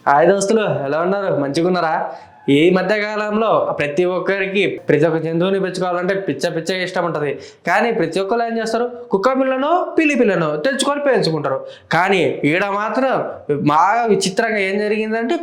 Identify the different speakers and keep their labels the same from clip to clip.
Speaker 1: Hi దోస్తులు, ఎలా ఉన్నారు? మంచిగున్నారా? ఈ మధ్య కాలంలో ప్రతి ఒక్కరికి ప్రతి ఒక్క జంతువుని పెంచుకోవాలంటే పిచ్చ ఇష్టం ఉంటుంది. కానీ ప్రతి ఒక్కరు ఏం చేస్తారు? కుక్క పిల్లను పిల్లి పిల్లను తెచ్చుకొని పెంచుకుంటారు. కానీ ఈడ మాత్రం బాగా విచిత్రంగా ఏం జరిగిందంటే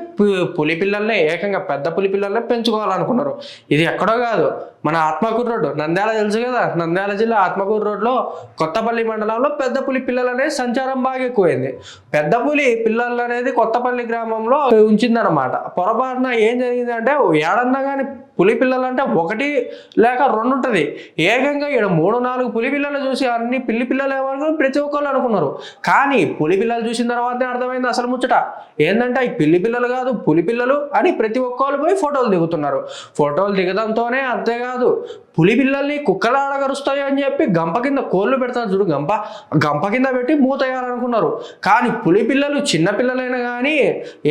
Speaker 1: పులి పిల్లల్ని ఏకంగా పెద్ద పులి పిల్లల్ని పెంచుకోవాలనుకున్నారు. ఇది ఎక్కడో కాదు, మన ఆత్మకూరు రోడ్డు నంద్యాల తెలుసు కదా, నంద్యాల జిల్లా ఆత్మకూరు రోడ్లో కొత్తపల్లి మండలంలో పెద్ద పులి పిల్లలు అనేది సంచారం బాగా ఎక్కువైంది. పెద్ద పులి పిల్లలు అనేది కొత్తపల్లి గ్రామంలో ఉంచిందనమాట. పొరపాటున ఏం జరిగింది అంటే, ఏడన్నా కానీ పులి పిల్లలు అంటే ఒకటి లేక రెండు ఉంటుంది. ఏకంగా ఇక్కడ 3-4 పులి పిల్లలు చూసి అన్ని పిల్లి పిల్లలు ఏమనుకుని ప్రతి ఒక్కళ్ళు అనుకున్నారు. కానీ పులి పిల్లలు చూసిన తర్వాతే అర్థమైంది అసలు ముచ్చట ఏంటంటే ఈ పిల్లి పిల్లలు కాదు పులి పిల్లలు అని ప్రతి ఒక్కళ్ళు పోయి ఫోటోలు దిగుతున్నారు. ఫోటోలు దిగడంతోనే అంతేకాదు, పులి పిల్లల్ని కుక్కలు ఆడగరుస్తాయి అని చెప్పి గంప కింద కోళ్ళు పెడతారు చూడు, గంప కింద పెట్టి మూతయ్యాలనుకున్నారు. కానీ పులి పిల్లలు చిన్న పిల్లలైనా కానీ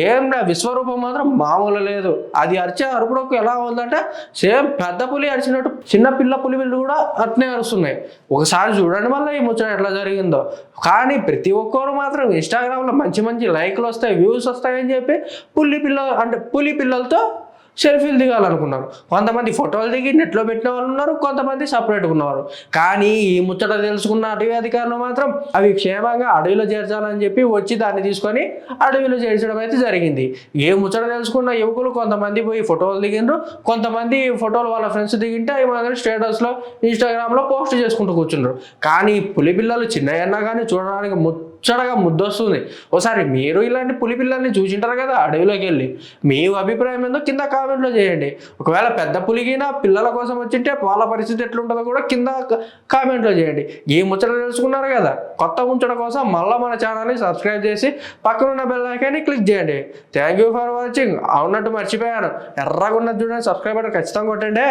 Speaker 1: ఏం విశ్వరూపం మాత్రం మామూలు లేదు. అది అరిచే అరుపుడకు ఎలా ఉందంటే సేమ్ పెద్ద పులి అరిచినట్టు చిన్న పులి పిల్లలు కూడా అట్నే అరుస్తున్నాయి. ఒకసారి చూడండి మళ్ళీ ఈ ముచ్చట ఎట్లా జరిగిందో. కానీ ప్రతి ఒక్కరు మాత్రం ఇన్స్టాగ్రామ్లో మంచి లైక్లు వస్తాయి, వ్యూస్ వస్తాయని చెప్పి పులి పిల్లలతో సెల్ఫీలు దిగాలనుకున్నారు. కొంతమంది ఫోటోలు దిగి నెట్లో పెట్టిన వాళ్ళు ఉన్నారు, కొంతమంది సపరేట్గా ఉన్నవారు. కానీ ఈ ముచ్చట తెలుసుకున్న అటవీ అధికారులు మాత్రం అవి క్షేమంగా అడవిలో చేర్చాలని చెప్పి వచ్చి దాన్ని తీసుకొని అడవిలో చేర్చడం అయితే జరిగింది. ఏ ముచ్చట తెలుసుకున్న యువకులు కొంతమంది పోయి ఫోటోలు దిగిండ్రు, కొంతమంది ఫోటోలు వాళ్ళ ఫ్రెండ్స్ దిగింటే అవి మాత్రం స్టేటస్లో ఇన్స్టాగ్రామ్లో పోస్ట్ చేసుకుంటూ కూర్చున్నారు. కానీ పులి పిల్లలు చిన్నయన్నా కానీ చూడడానికి ముచ్చటగా ముద్దొస్తుంది. ఒకసారి మీరు ఇలాంటి పులి పిల్లల్ని చూసింటారు కదా అడవిలోకి వెళ్ళి, మీ అభిప్రాయం ఏందో కింద కామెంట్లో చేయండి. ఒకవేళ పెద్ద పులిగినా పిల్లల కోసం వచ్చింటే వాళ్ళ పరిస్థితి ఎట్లుంటుందో కూడా కింద కామెంట్లో చేయండి. ఈ ముచ్చట తెలుసుకున్నారు కదా, కొత్త ముచ్చట కోసం మళ్ళీ మన ఛానల్ని సబ్స్క్రైబ్ చేసి పక్కనున్న బెల్ ఐకాన్ని క్లిక్ చేయండి. Thank you for watching. అవునట్టు మర్చిపోయాను, ఎర్రగా ఉన్నది చూడండి, సబ్స్క్రైబ్ బటన్ ఖచ్చితంగా కొట్టండి.